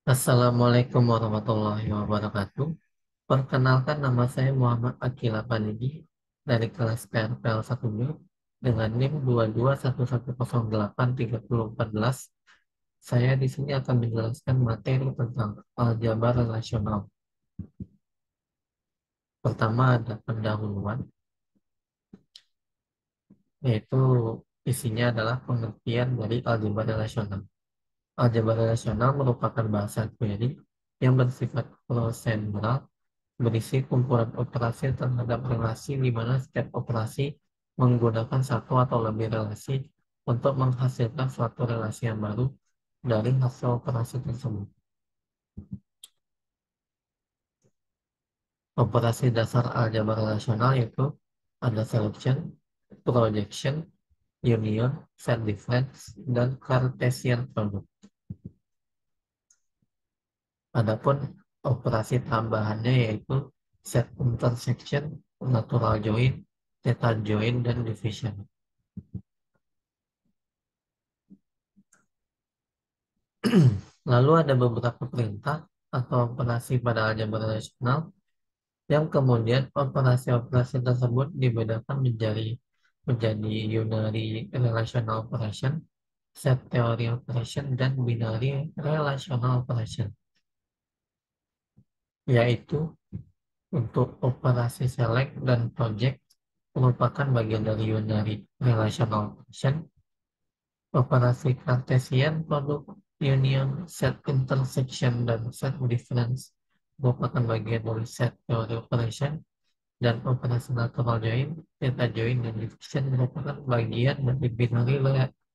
Assalamualaikum warahmatullahi wabarakatuh. Perkenalkan, nama saya Muhammad Akila Panidi dari kelas PRPL 1B dengan NIM 221108314. Saya di sini akan menjelaskan materi tentang aljabar relasional. Pertama ada pendahuluan, yaitu isinya adalah pengertian dari aljabar relasional. Aljabar relasional merupakan bahasa query yang bersifat prosedural, berisi kumpulan operasi terhadap relasi di mana setiap operasi menggunakan satu atau lebih relasi untuk menghasilkan suatu relasi yang baru dari hasil operasi tersebut. Operasi dasar aljabar relasional yaitu ada selection, projection, union, set difference, dan Cartesian product. Adapun operasi tambahannya yaitu set intersection, natural join, theta join, dan division. Lalu ada beberapa perintah atau operasi pada aljabar relasional yang kemudian operasi-operasi tersebut dibedakan menjadi unary relational operation, set theory operation, dan binary relational operation. Yaitu untuk operasi select dan project merupakan bagian dari unary relational operation. Operasi Cartesian, produk, union, set intersection, dan set difference merupakan bagian dari set theory operation, dan operasi natural join, theta join, dan division merupakan bagian dari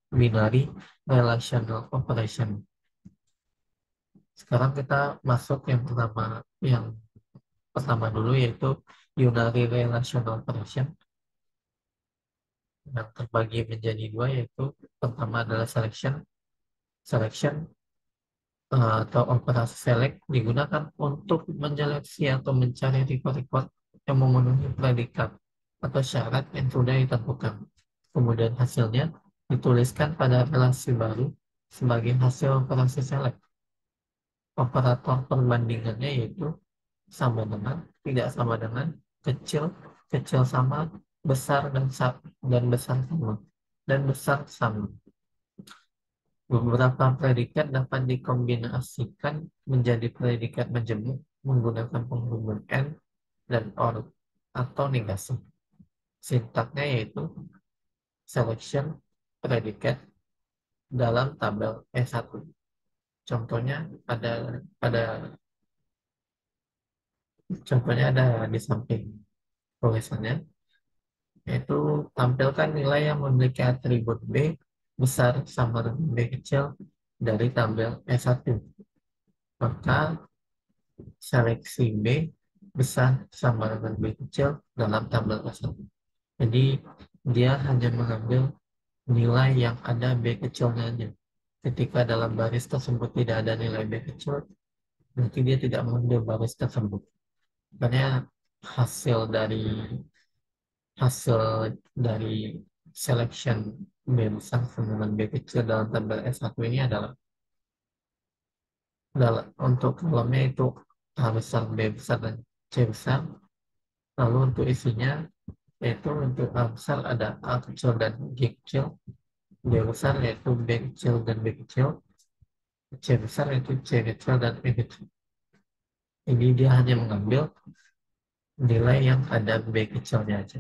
binary relational operation. Sekarang kita masuk yang pertama dulu, yaitu unary relational operation, yang terbagi menjadi dua, yaitu pertama adalah selection. Selection atau operasi select digunakan untuk menyeleksi atau mencari record-record yang memenuhi predikat atau syarat yang sudah ditentukan. Kemudian hasilnya dituliskan pada relasi baru sebagai hasil operasi select. Operator perbandingannya yaitu sama dengan, tidak sama dengan, kecil, kecil sama, besar dan besar sama, dan besar sama. Beberapa predikat dapat dikombinasikan menjadi predikat majemuk menggunakan penghubung and dan or atau negasi. Sintaknya yaitu selection predikat dalam tabel E1. Contohnya ada contohnya ada di samping tulisannya, yaitu tampilkan nilai yang memiliki atribut B besar sama dengan B kecil dari tabel E1. Maka seleksi B besar sama dengan B kecil dalam tabel tersebut. Jadi dia hanya mengambil nilai yang ada B kecilnya aja. Ketika dalam baris tersebut tidak ada nilai B kecil, berarti dia tidak mengambil baris tersebut. Makanya hasil dari hasil dari selection B besar sama dengan B kecil dalam tabel S1 ini adalah untuk kolomnya itu A besar, B besar, dan C besar. Lalu untuk isinya, yaitu untuk A besar ada A kecil dan G kecil, B besar yaitu B kecil dan B kecil, C besar yaitu C kecil dan E kecil. Ini dia hanya mengambil nilai yang ada B kecilnya aja.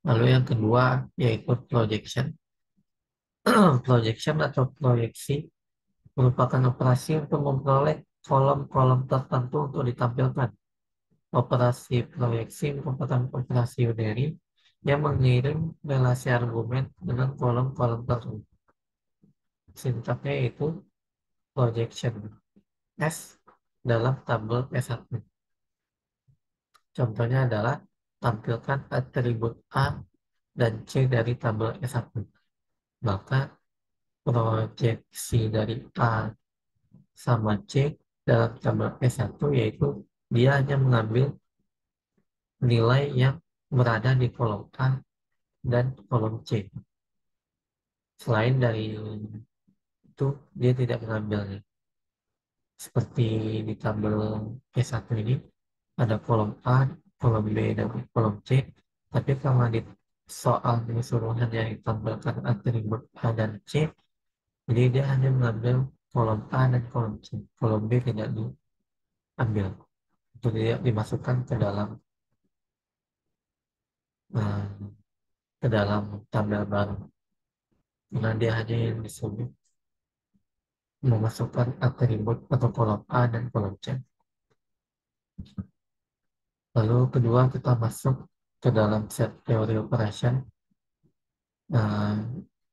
Lalu yang kedua yaitu projection. Projection atau proyeksi merupakan operasi untuk memperoleh kolom-kolom tertentu untuk ditampilkan. Operasi proyeksi merupakan operasi unary yang mengirim relasi argumen dengan kolom-kolom tertentu. Sintaknya yaitu projection S dalam tabel S1. Contohnya adalah tampilkan atribut A dan C dari tabel S1. Maka proyeksi dari A sama C dalam tabel S1 yaitu dia hanya mengambil nilai yang berada di kolom A dan kolom C. Selain dari itu dia tidak mengambilnya. Seperti di tabel E1 ini ada kolom A, kolom B, dan kolom C. Tapi kalau di soal keseluruhan yang ditampilkan atribut A dan C, jadi dia hanya mengambil kolom A dan kolom C. Kolom B tidak diambil. Itu tidak dimasukkan eh, ke dalam tabel baru. Karena dia hanya yang disebut memasukkan atribut atau kolom A dan kolom C. Lalu kedua kita masuk ke dalam set teori operation. Nah,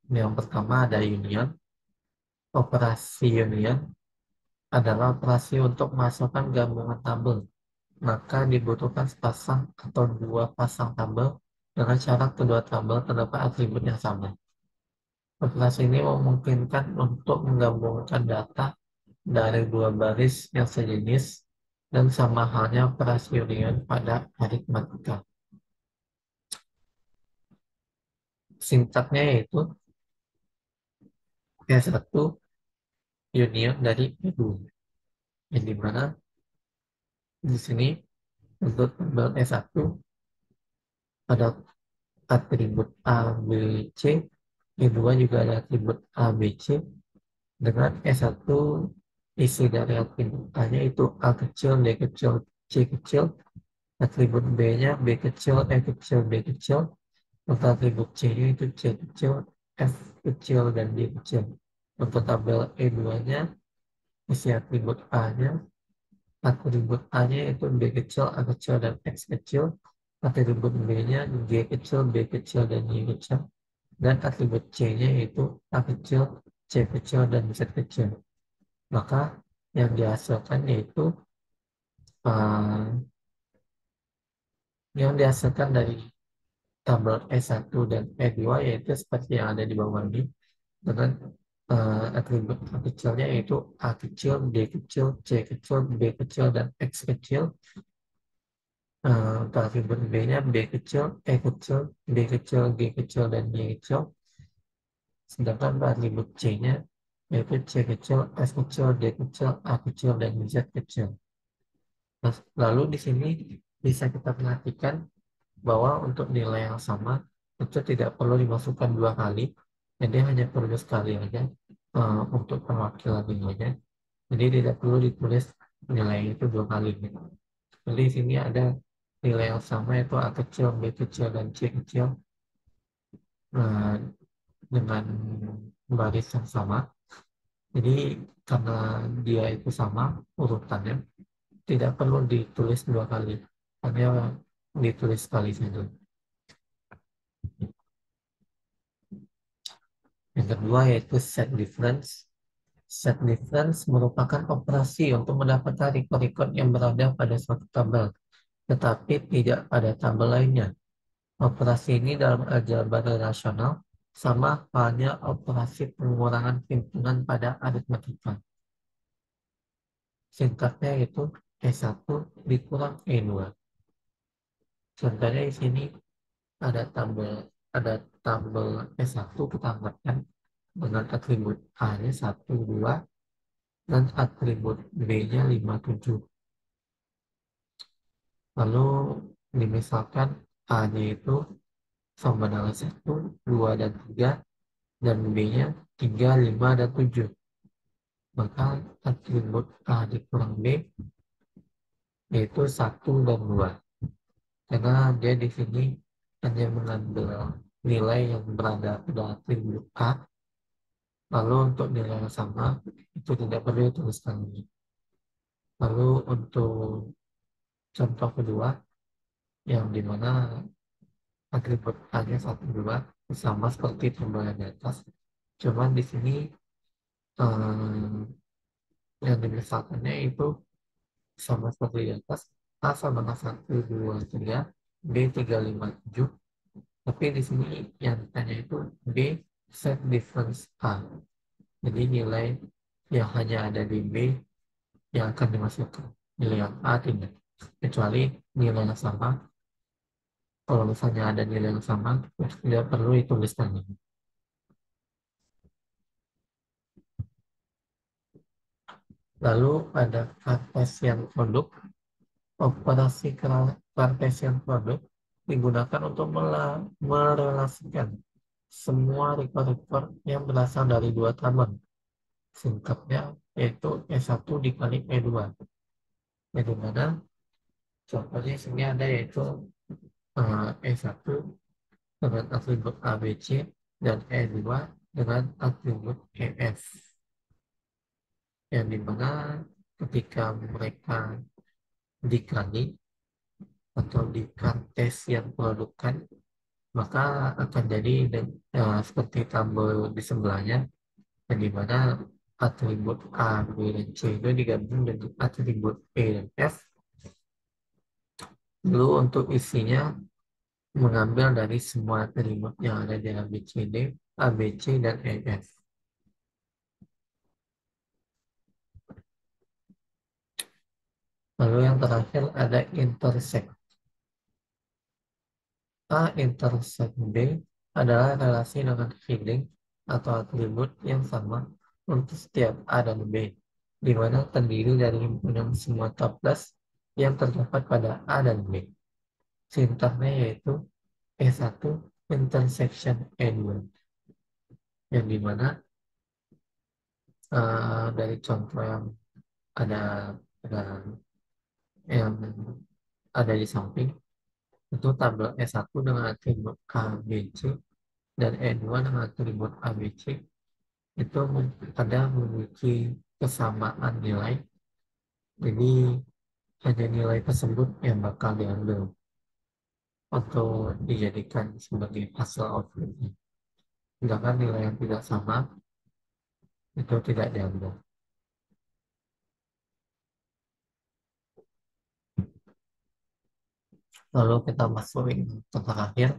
yang pertama ada union. Operasi union adalah operasi untuk memasukkan gabungan tabel. Maka dibutuhkan sepasang atau dua pasang tabel dengan syarat kedua tabel terdapat atribut yang sama. Operasi ini memungkinkan untuk menggabungkan data dari dua baris yang sejenis dan sama halnya operasi union pada aritmatika. Sintaknya yaitu P1 union dari P2. Yang dimana di sini untuk tabel S1 ada atribut A, B, C. Yang kedua juga ada atribut A, B, C. Dengan S1 isi dari atribut A-nya itu A kecil, D kecil, C kecil. Atribut B-nya B kecil, E kecil, B kecil. Untuk atribut C-nya itu C kecil, F kecil, dan D kecil. Untuk tabel E2-nya isi atribut A-nya itu B kecil, A kecil, dan X kecil. Atribut B-nya G kecil, B kecil, dan Y kecil. Dan atribut C-nya itu A kecil, C kecil, dan Z kecil. Maka yang dihasilkan yaitu uh, yang dihasilkan dari tabel E1 dan E2 yaitu seperti yang ada di bawah ini dengan atribut A kecilnya yaitu A kecil, D kecil, C kecil, B kecil, dan X kecil. Untuk atribut B-nya B kecil, E kecil, D kecil, G kecil, dan Y kecil. Sedangkan untuk atribut C-nya yaitu C kecil, S kecil, D kecil, A kecil, dan Z kecil. Nah, lalu di sini bisa kita perhatikan bahwa untuk nilai yang sama itu tidak perlu dimasukkan dua kali, jadi hanya perlu sekali aja untuk perwakilan nilainya. Jadi tidak perlu ditulis nilai itu dua kali. Jadi di sini ada nilai yang sama yaitu A kecil, B kecil, dan C kecil eh, dengan baris yang sama. Jadi karena dia itu sama urutannya, tidak perlu ditulis dua kali, hanya ditulis sekali saja. Yang kedua yaitu set difference. Set difference merupakan operasi untuk mendapatkan record-record yang berada pada suatu tabel, tetapi tidak pada tabel lainnya. Operasi ini dalam aljabar rasional sama halnya operasi pengurangan himpunan pada aritmatika. Singkatnya yaitu E1 dikurang E2. Contohnya di sini ada tabel S1 kita anggapkan dengan atribut A-nya 1, 2, dan atribut B-nya 5, 7. Lalu dimisalkan A-nya itu sama dengan 1, 2, dan 3, dan B-nya 3, 5, dan 7. Maka atribut A dikurang B yaitu 1 dan 2. Karena dia di sini hanya mengambil nilai yang berada pada atribut A. Lalu untuk nilai yang sama itu tidak perlu dituliskan lagi. Lalu untuk contoh kedua yang dimana atribut A-nya 1, 2 sama seperti tabel di atas. Cuman di sini eh, yang dimisalkannya itu sama seperti di atas. A sama dengan 1, 2, 3, B 3, 5, 7. Tapi di sini yang ditanya itu B set difference A. Jadi nilai yang hanya ada di B yang akan dimasukkan. Nilai yang A tidak. Kecuali nilai yang sama. Kalau misalnya ada nilai yang sama, tidak perlu dituliskan ini. Lalu ada Cartesian produk. Operasi Cartesian produk digunakan untuk merelasikan semua rekor-rekor yang berasal dari dua tabel. Singkatnya yaitu E1 dikali E2. Jadi mana contohnya sini ada yaitu E1 dengan atribut ABC dan E2 dengan atribut EF. Yang dimana ketika mereka dikali atau di Cartesian produkkan, maka akan jadi seperti tabel di sebelahnya, yang dimana atribut A, B, dan C itu digabung dengan atribut E dan F. Lalu untuk isinya mengambil dari semua atribut yang ada di ABCD, ABC, dan EF. Lalu yang terakhir ada intersect. A intersect B adalah relasi dengan feeling atau atribut yang sama untuk setiap A dan B, di mana terdiri dari himpunan semua tuples yang terdapat pada A dan B. Sintaknya yaitu E1 intersection E2, yang dimana dari contoh yang ada, ada yang ada di samping itu tabel E1 dengan atribut A, B, C dan E2 dengan atribut A, B, C itu ada memiliki kesamaan nilai. Jadi hanya nilai tersebut yang bakal diambil untuk dijadikan sebagai hasil outputnya. Sedangkan nilai yang tidak sama itu tidak diambil. Lalu kita masuk yang terakhir,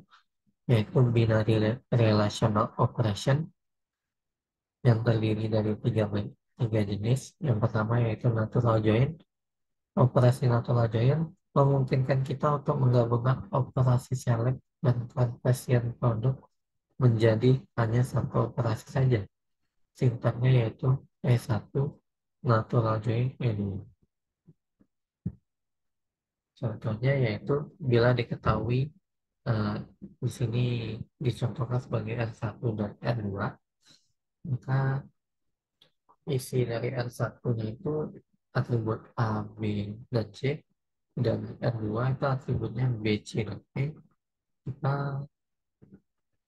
yaitu binary relational operation yang terdiri dari tiga jenis. Yang pertama yaitu natural join. Operasi natural join memungkinkan kita untuk menggabungkan operasi select dan Cartesian produk menjadi hanya satu operasi saja. Sintaknya yaitu E1 natural join E2. Contohnya yaitu bila diketahui eh, di sini dicontohkan sebagai R1 dan R2, maka isi dari R1-nya itu atribut A, B, dan C, dan R2 itu atributnya B, C, dan E. Kita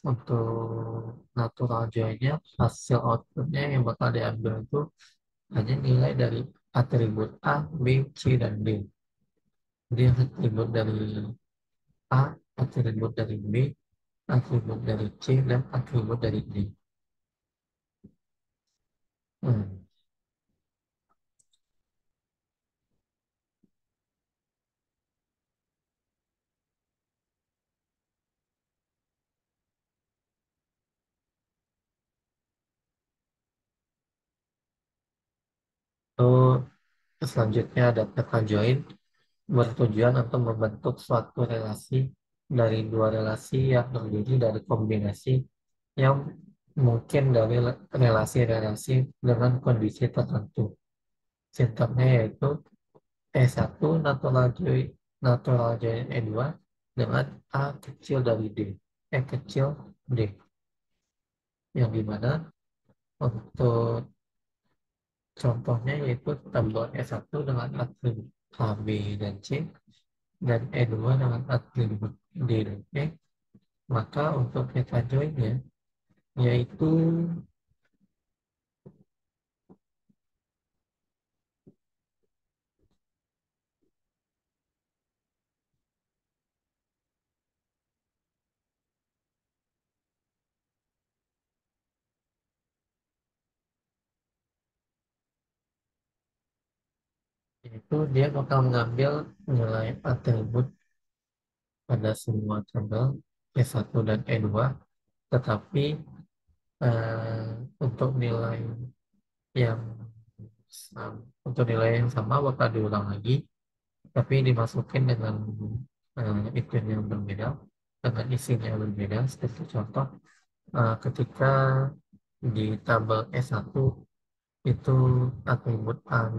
untuk natural join-nya, hasil outputnya yang bakal diambil itu hanya nilai dari atribut A, B, C, dan D. Jadi atribut dari A, atribut dari B, atribut dari C, dan atribut dari D. Hmm. Lalu selanjutnya ada peta join bertujuan untuk membentuk suatu relasi dari dua relasi yang terdiri dari kombinasi yang mungkin dari relasi-relasi dengan kondisi tertentu. Sintaknya yaitu E1 natural join E2 dengan A kecil dari D, E kecil D, yang dimana untuk contohnya yaitu tabel E1 dengan atribut A, B, dan C, dan E2 dengan atribut D dan E. Maka untuk peta joinnya yaitu dia bakal mengambil nilai atribut pada semua tabel E1 dan E2, tetapi eh, untuk nilai yang untuk nilai yang sama bakal diulang lagi, tapi dimasukin dengan itu yang berbeda, dengan isinya yang berbeda. Seperti contoh, ketika di tabel E1 itu atribut A,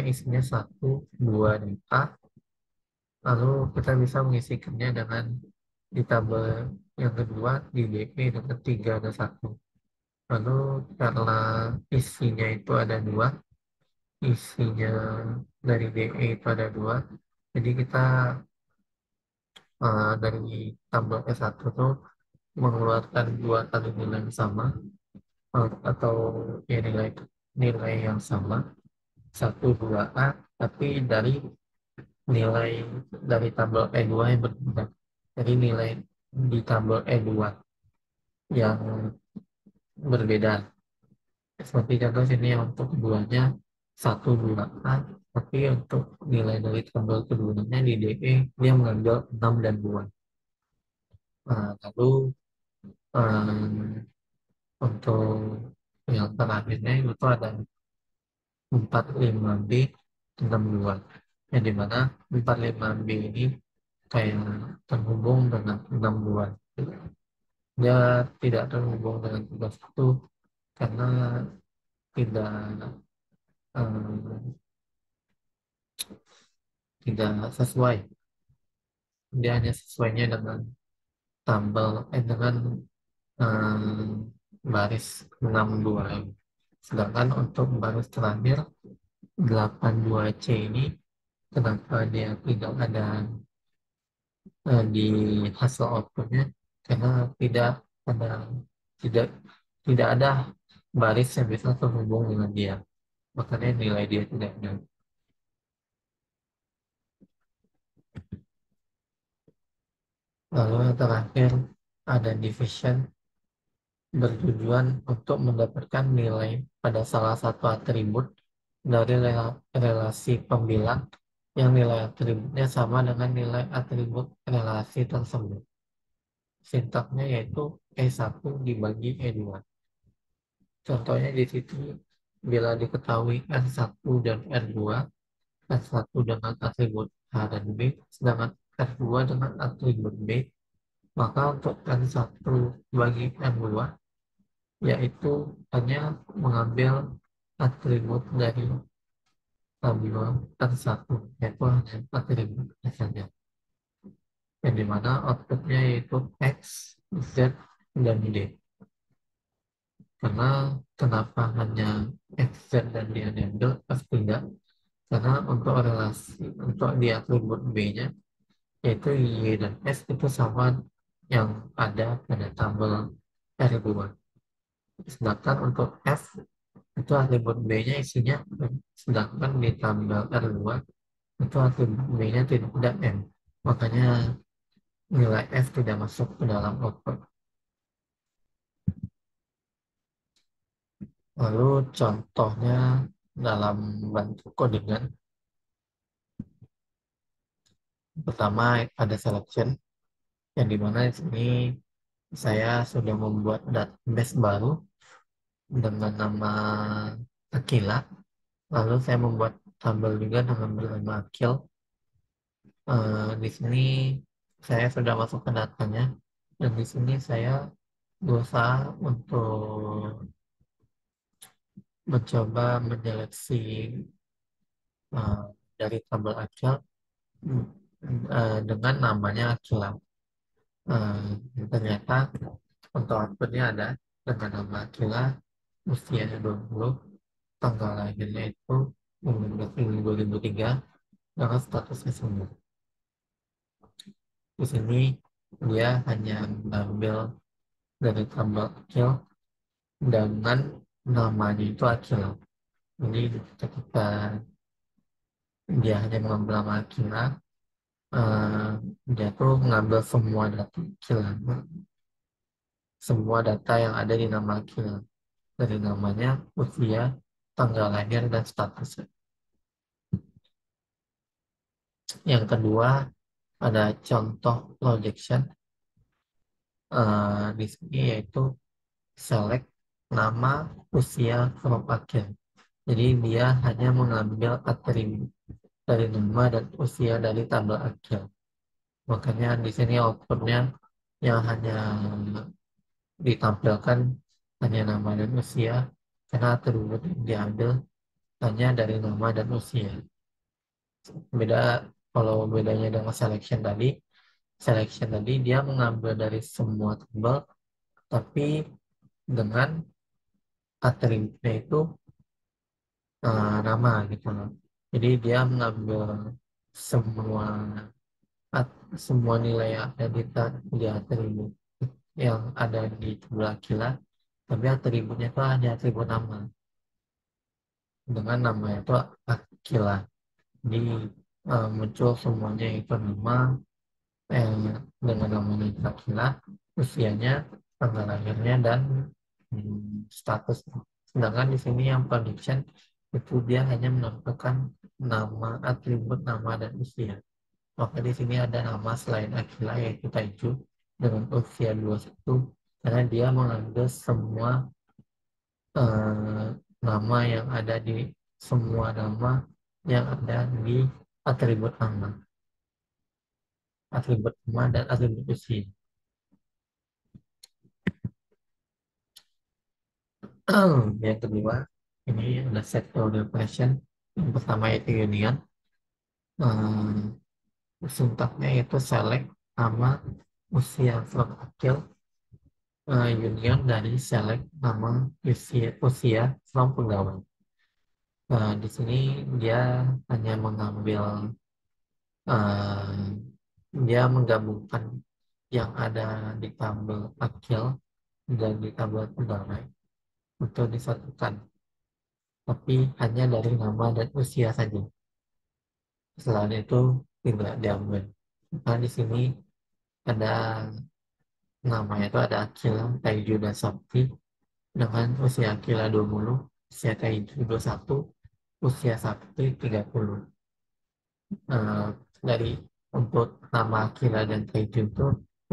isinya satu, dua, dan A. Lalu kita bisa mengisikannya dengan di tabel yang kedua di DP dengan 3 dan satu. Lalu karena isinya itu ada dua, isinya dari DE itu ada dua, jadi kita dari tabel S1 tuh mengeluarkan dua kali nilai yang sama, atau ya nilai nilai yang sama, satu dua A, tapi dari nilai dari tabel E2 yang berbeda. Jadi nilai di tabel E2 yang berbeda. Seperti contoh sini yang untuk keduanya satu dua A, tapi untuk nilai dari tabel keduanya di DE dia mengambil 6 dan 2. Lalu untuk yang terakhirnya itu ada 45B 62, yang dimana 45B ini kayak terhubung dengan 62. Dia tidak terhubung dengan 31 karena tidak eh, tidak sesuai. Dia hanya sesuainya dengan dengan eh, baris 62. Sedangkan untuk baris terakhir 82C ini, kenapa dia tidak ada di hasil outputnya? Karena ada tidak tidak ada baris yang bisa terhubung dengan dia, makanya nilai dia tidak ada. Lalu yang terakhir ada division, bertujuan untuk mendapatkan nilai pada salah satu atribut dari relasi pembilang yang nilai atributnya sama dengan nilai atribut relasi tersebut. Sintaknya yaitu E1 dibagi E2. Contohnya di situ, bila diketahui R1 dan R2, R1 dengan atribut A dan B, sedangkan R2 dengan atribut B, maka untuk R1 bagi R2, yaitu hanya mengambil atribut dari tabel R1, yaitu hanya atribut saja, yang dimana outputnya yaitu X, Z, dan D. Karena kenapa hanya X, Z, dan D yang diambil, F tidak? Karena untuk di atribut B-nya, yaitu Y dan S itu sama yang ada pada tabel R2. Sedangkan untuk F itu atribut B-nya isinya, sedangkan di tabel R2 itu atribut B-nya tidak ada M. Makanya nilai F tidak masuk ke dalam output. Lalu contohnya dalam bentuk codingan, pertama ada selection, yang dimana di sini saya sudah membuat database baru dengan nama Akila. Lalu saya membuat tabel juga dengan bernama Akil. Di sini saya sudah masukkan datanya, dan di sini saya berusaha untuk mencoba menyeleksi uh, dari tabel Akil dengan namanya Akila. Ternyata untuk outputnya ada dengan nama Akila, usianya 20, tanggal lahirnya itu 2003, dengan statusnya sembuh. Di sini dia hanya mengambil dari tabel Akil dengan namanya itu Akil. Jadi ketika dia hanya mengambil nama Akila, eh, dia tuh mengambil semua data Akila, semua data yang ada di nama Akila, dari namanya, usia, tanggal lahir, dan statusnya. Yang kedua ada contoh projection di sini, yaitu select nama, usia, from Akil. Jadi dia hanya mengambil atribut dari nama dan usia dari tabel Akil. Makanya di sini outputnya yang hanya ditampilkan hanya nama dan usia, karena atribut yang diambil hanya dari nama dan usia. Beda kalau bedanya dengan selection tadi dia mengambil dari semua tabel, tapi dengan atributnya itu nama gitu loh. Jadi dia mengambil semua semua nilai yang ada di atribut yang ada di tabel Aquila, tapi atributnya itu hanya atribut nama dengan nama itu Aquila. Jadi muncul semuanya itu nama dengan namanya Aquila, usianya, tanggal lahirnya dan status. Sedangkan di sini yang prediction itu dia hanya menampilkan nama, atribut nama dan usia. Maka di sini ada nama selain Aquila yaitu Taiju dengan usia 21 karena dia mengambil semua eh, nama yang ada di semua nama yang ada di atribut nama dan atribut usia. Yang kedua, ini ada set order question. Yang pertama itu union. Sintaknya itu select nama usia from akil, union dari select nama usia from pegawai. Di sini dia hanya mengambil, eh, dia menggabungkan yang ada di tabel akil dan di tabel pegawai untuk disatukan, tapi hanya dari nama dan usia saja. Selain itu tidak diambil. Nah, di sini ada namanya itu ada Akila, Taiju, dan Sakti dengan usia Akila 20, usia Taiju 21, usia Sakti 30. Eh, dari untuk nama Akila dan Taiju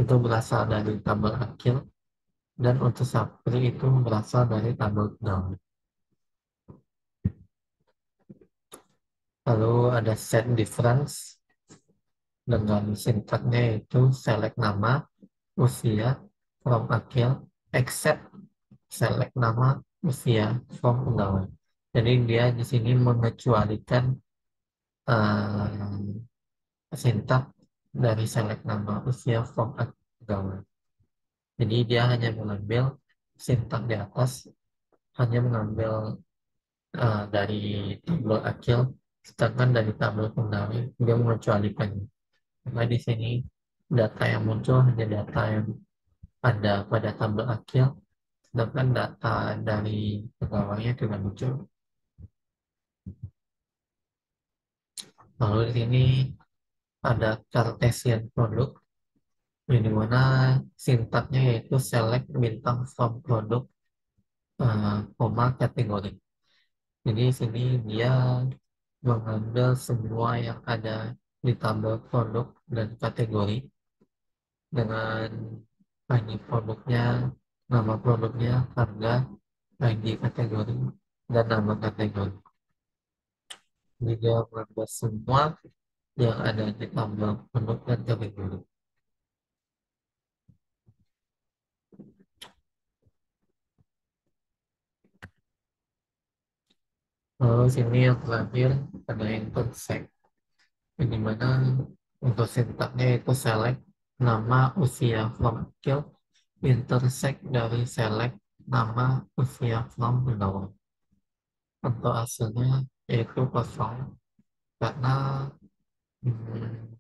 itu berasal dari tabel Akil dan untuk Sakti itu berasal dari tabel Down. Lalu ada set difference dengan sintaknya itu select nama, usia, from akil, except select nama, usia, from pegawai. Jadi dia di sini mengecualikan sintak dari select nama, usia, from pegawai. Jadi dia hanya mengambil sintak di atas, hanya mengambil dari tabel akil, sedangkan dari tabel pegawai dia mengecualikannya. Karena di sini data yang muncul hanya data yang ada pada tabel akil, sedangkan data dari pegawainya tidak muncul. Lalu di sini ada Cartesian product, di mana sintaknya yaitu select bintang from produk, koma kategori. Jadi di sini dia mengambil semua yang ada di tabel produk dan kategori dengan ID produknya, nama produknya, harga, ID kategori, dan nama kategori. Jadi dia mengambil semua yang ada di tabel produk dan kategori. Lalu sini yang terakhir ada intersect, di mana untuk sintaknya itu select nama usia from skill, intersect dari select nama usia from pegawai. Untuk hasilnya yaitu kosong karena hmm,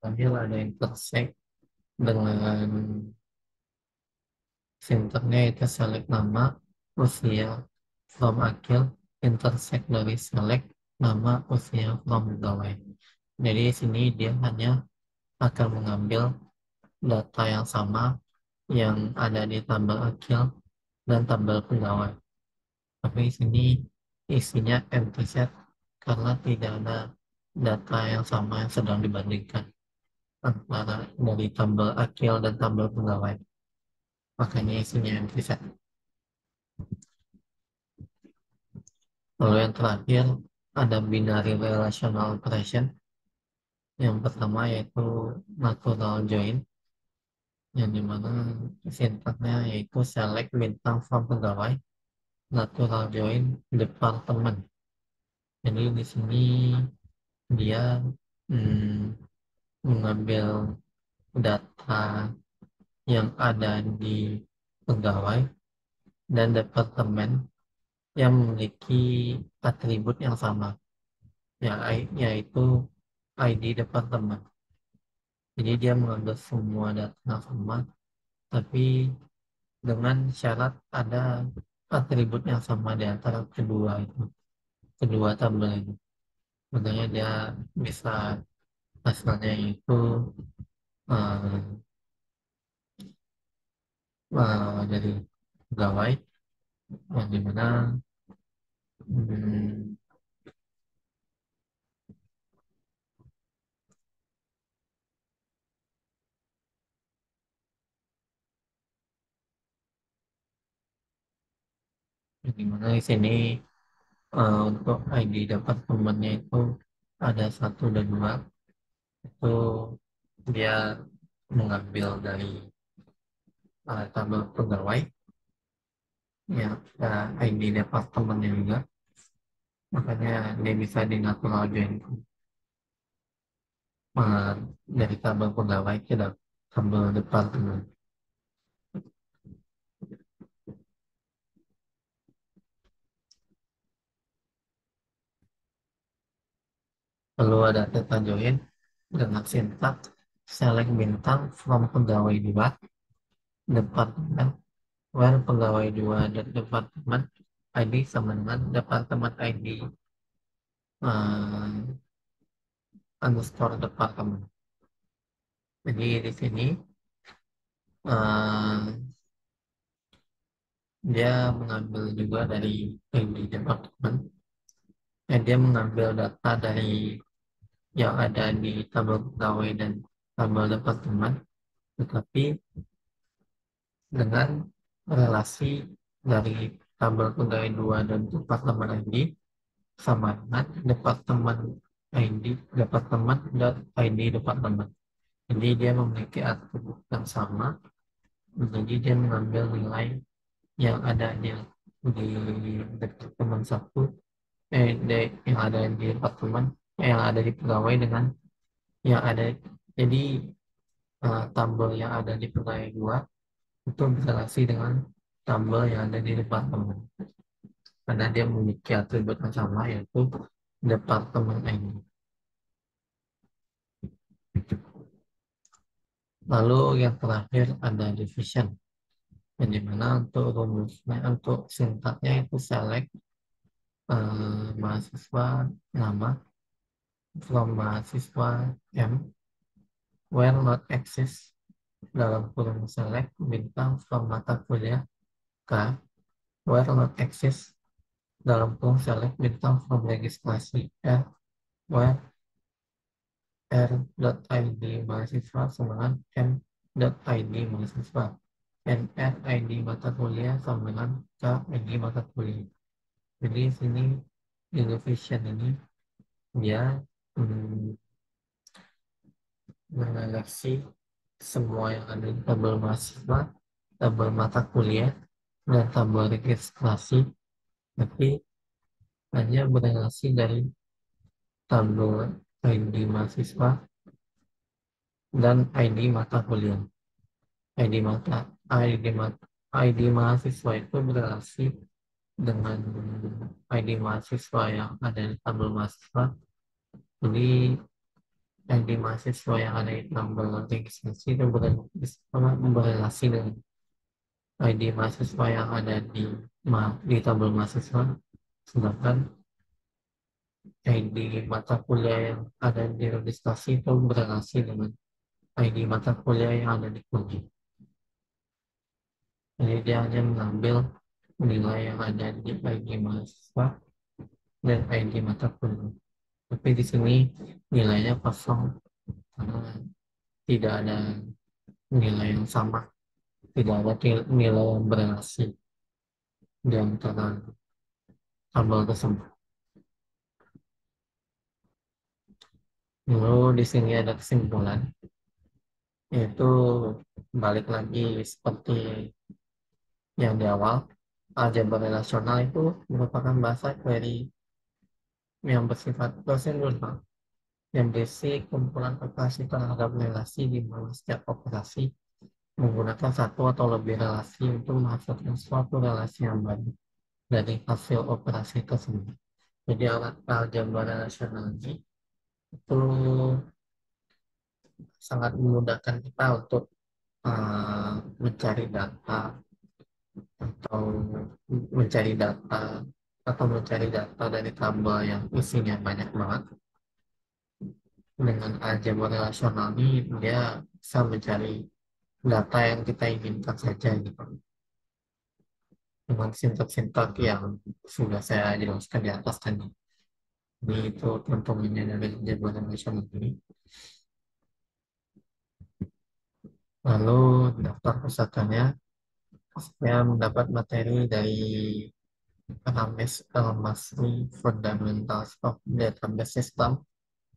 terakhir ada intersect dengan sintaknya itu select nama, usia, from akil, intersect dari select nama, usia, from pegawai. Jadi di sini dia hanya akan mengambil data yang sama yang ada di tabel akil dan tabel pegawai. Tapi di sini isinya empty set karena tidak ada data yang sama yang sedang dibandingkan antara dari tabel akil dan tabel pegawai. Makanya isinya empty set. Lalu yang terakhir ada binary relational operation. Yang pertama yaitu natural join, yang dimana sintaknya yaitu select bintang from pegawai, natural join departemen. Jadi di sini dia hmm, mengambil data yang ada di pegawai dan departemen yang memiliki atribut yang sama, yaitu ID departemen. Jadi dia mengambil semua data yang sama, tapi dengan syarat ada atribut yang sama di antara kedua tabel itu. Makanya dia bisa hasilnya itu uh, dari pegawai yang dimana hmm, yang dimana di sini untuk ID dapat temannya itu ada satu dan dua, itu dia mengambil dari tabel pegawai ya, ID departemennya juga, makanya dia bisa di natural join uh, dari tabel pegawai ke tabel departemen. Lalu ada data join dengan sintak select bintang from pegawai dua departemen, where pegawai dua dan departemen ID sama dengan departemen ID uh, underscore departemen. Jadi di sini uh, dia mengambil juga dari ID departemen, dia mengambil data dari yang ada di tabel pegawai dan tabel departemen, tetapi dengan relasi dari tabel pegawai 2 dan departemen ID sama dengan departemen ID departemen dan ID departemen. Jadi dia memiliki atribut yang sama, jadi dia mengambil nilai yang adanya di departemen satu, yang ada di departemen, yang ada di pegawai dengan yang ada, jadi tabel yang ada di pegawai 2 itu berrelasi dengan tabel yang ada di departemen karena dia memiliki atribut yang sama yaitu departemen ini. Lalu yang terakhir ada division, yang dimana untuk rumusnya untuk sintaknya itu select mahasiswa nama from mahasiswa M where not exist dalam kurung select bintang from mata kuliah K where not exist dalam kurung select bintang from registrasi R where r.id mahasiswa sama dengan m.id mahasiswa, nr.id mata kuliah sama dengan k.id mata kuliah. Jadi sini Innovation ini dia hmm, mengoleksi semua yang ada di tabel mahasiswa, tabel mata kuliah, dan tabel registrasi, tapi hanya berrelasi dari tabel ID mahasiswa dan ID mata kuliah. ID mata ID mata ID mahasiswa itu berrelasi dengan ID mahasiswa yang ada di tabel mahasiswa. Jadi ID mahasiswa yang ada di tabel registrasi itu berrelasi dengan ID mahasiswa yang ada di tabel mahasiswa, sedangkan ID mata kuliah yang ada di registrasi itu berrelasi dengan ID mata kuliah yang ada di kuliah. Jadi dia hanya mengambil nilai yang ada di ID mahasiswa dan ID mata kuliah. Tapi di sini nilainya kosong karena tidak ada nilai yang sama, tidak ada nilai yang berrelasi di antara tabel tersebut. Lalu di sini ada kesimpulan, yaitu balik lagi seperti yang di awal, aljabar relasional itu merupakan bahasa query yang bersifat prosedural, yang berisi kumpulan operasi terhadap relasi di mana setiap operasi menggunakan satu atau lebih relasi untuk menghasilkan suatu relasi yang baru dari hasil operasi tersebut. Jadi alat aljabar relasional ini itu sangat memudahkan kita untuk mencari data atau mencari data mencari data dari tabel yang isinya banyak banget. Dengan aljabar relasional ini dia bisa mencari data yang kita inginkan saja gitu, dengan sintak-sintak yang sudah saya jelaskan di atas tadi. Jadi itu keuntungannya dari aljabar relasional ini. Lalu daftar pusakanya, saya mendapat materi dari Rames Elmasri, Fundamentals of Database System,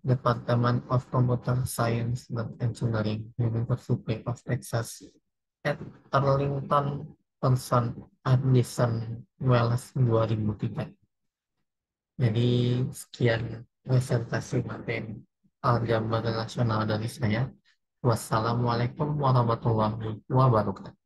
Department of Computer Science and Engineering, University of Texas at Arlington, Thompson, Addison, Wells 2003. Jadi sekian presentasi materi aljabar relasional dari saya. Wassalamualaikum warahmatullahi wabarakatuh.